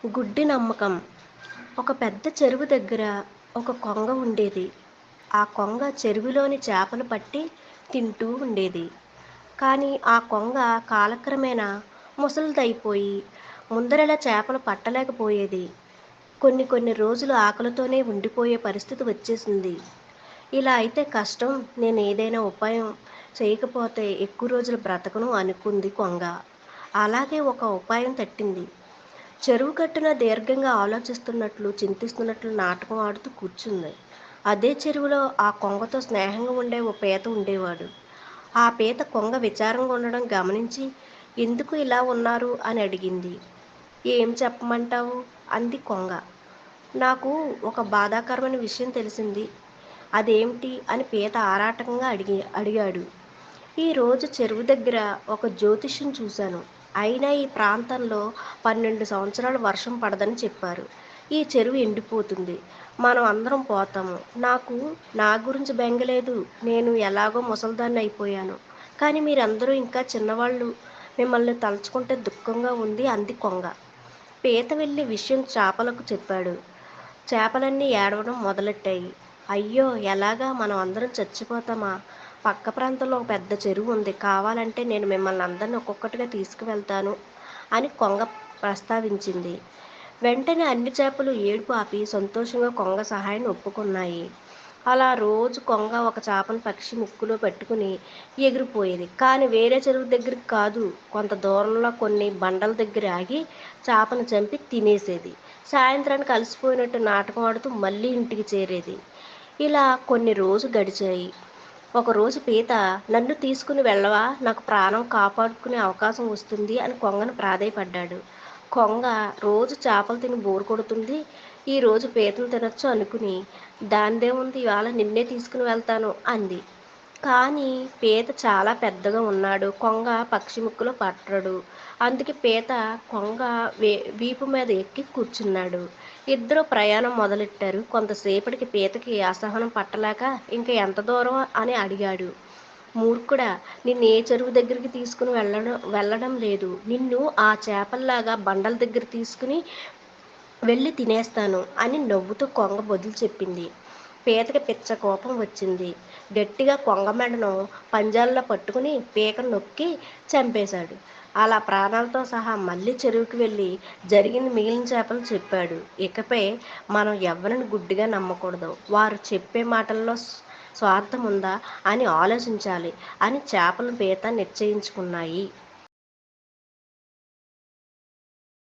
గుడ్డి నమ్మకం. ఒక పెద్ద చెరువు దగ్గర ఒక కొంగ ఉండేది. ఆ కొంగ చెరువులోని చేపలు పట్టి తింటూ ఉండేది. కానీ ఆ కొంగ కాలక్రమేణా ముసలిదైపోయి ముందరలా చేపలు పట్టలేకపోయేది. కొన్ని కొన్ని రోజులు ఆకలితోనే ఉండిపోయే పరిస్థితి వచ్చేసింది. ఇలా అయితే కష్టం, నేను ఏదైనా ఉపాయం చేయకపోతే ఎక్కువ రోజులు బ్రతకను అనుకుంది కొంగ. అలాగే ఒక ఉపాయం తట్టింది. చెరువు గట్టున దీర్ఘంగా ఆలోచిస్తున్నట్లు, చింతిస్తున్నట్లు నాటకం ఆడుతూ కూర్చుంది. అదే చెరువులో ఆ కొంగతో స్నేహంగా ఉండే ఓ పీత ఉండేవాడు. ఆ పీత కొంగ విచారంగా ఉండడం గమనించి, ఎందుకు ఇలా ఉన్నారు అని అడిగింది. ఏం చెప్పమంటావు అంది కొంగ. నాకు ఒక బాధాకరమైన విషయం తెలిసింది. అదేమిటి అని పీత ఆరాటంగా అడిగాడు. ఈరోజు చెరువు దగ్గర ఒక జ్యోతిష్యం చూశాను. అయినా ఈ ప్రాంతంలో 12 సంవత్సరాలు వర్షం పడదని చెప్పారు. ఈ చెరువు ఎండిపోతుంది. మనం అందరం పోతాము. నాకు నా గురించి బెంగలేదు. నేను ఎలాగో ముసల్దాన్ని అయిపోయాను. కానీ మీరందరూ ఇంకా చిన్నవాళ్ళు. మిమ్మల్ని తలుచుకుంటే దుఃఖంగా ఉంది అంది కొంగ. పీత వెళ్ళి విషయం చేపలకు చెప్పాడు. చేపలన్నీ ఏడవడం మొదలెట్టాయి. అయ్యో! ఎలాగా మనం అందరం చచ్చిపోతామా? పక్క ప్రాంతంలో ఒక పెద్ద చెరువు ఉంది. కావాలంటే నేను మిమ్మల్ని అందరిని ఒక్కొక్కటిగా తీసుకువెళ్తాను అని కొంగ ప్రస్తావించింది. వెంటనే అన్ని చేపలు ఏడుపు ఆపి సంతోషంగా కొంగ సహాయాన్ని ఒప్పుకున్నాయి. అలా రోజు కొంగ ఒక చేపను పక్షి ముక్కులో పెట్టుకుని ఎగిరిపోయేది. కానీ వేరే చెరువు దగ్గరికి కాదు, కొంత దూరంలో కొన్ని బండల దగ్గర ఆగి చేపను చంపి తినేసేది. సాయంత్రానికి అలసిపోయినట్టు నాటకం ఆడుతూ మళ్ళీ ఇంటికి చేరేది. ఇలా కొన్ని రోజులు గడిచాయి. ఒకరోజు పీత, నన్ను తీసుకుని వెళ్ళవా, నాకు ప్రాణం కాపాడుకునే అవకాశం వస్తుంది అని కొంగను ప్రాధేయపడ్డాడు. కొంగ రోజు చేపలు తిని బోరు కొడుతుంది, ఈరోజు పీతను తినొచ్చు అనుకుని, దానిదేముంది, ఇవాళ నిన్నే తీసుకుని వెళ్తాను అంది. కానీ పీత చాలా పెద్దగా ఉన్నాడు, కొంగ పక్షి ముక్కులో పట్టడు. అందుకే పీత కొంగ వీపు మీద ఎక్కి కూర్చున్నాడు. ఇద్దరు ప్రయాణం మొదలెట్టారు. కొంతసేపటికి పీతకి అసహనం పట్టలేక, ఇంక ఎంత దూరం అని అడిగాడు. మూర్ఖుడా, నిన్ను ఏ చెరువు దగ్గరికి తీసుకుని వెళ్ళడం లేదు. నిన్ను ఆ చేపల్లాగా బండల దగ్గర తీసుకుని వెళ్ళి తినేస్తాను అని నవ్వుతూ కొంగ బదులు చెప్పింది. పీతకి పిచ్చ కోపం వచ్చింది. గట్టిగా కొంగ మెడను పంజాల్లో పట్టుకుని పీకను నొక్కి చంపేశాడు. అలా ప్రాణాలతో సహా మళ్ళీ చెరువుకి వెళ్ళి జరిగింది మిగిలిన చేపలు చెప్పాడు. ఇకపై మనం ఎవ్వరిని గుడ్డిగా నమ్మకూడదు. వారు చెప్పే మాటల్లో స్వార్థం ఉందా అని ఆలోచించాలి అని చేపలు పీత నిశ్చయించుకున్నాయి.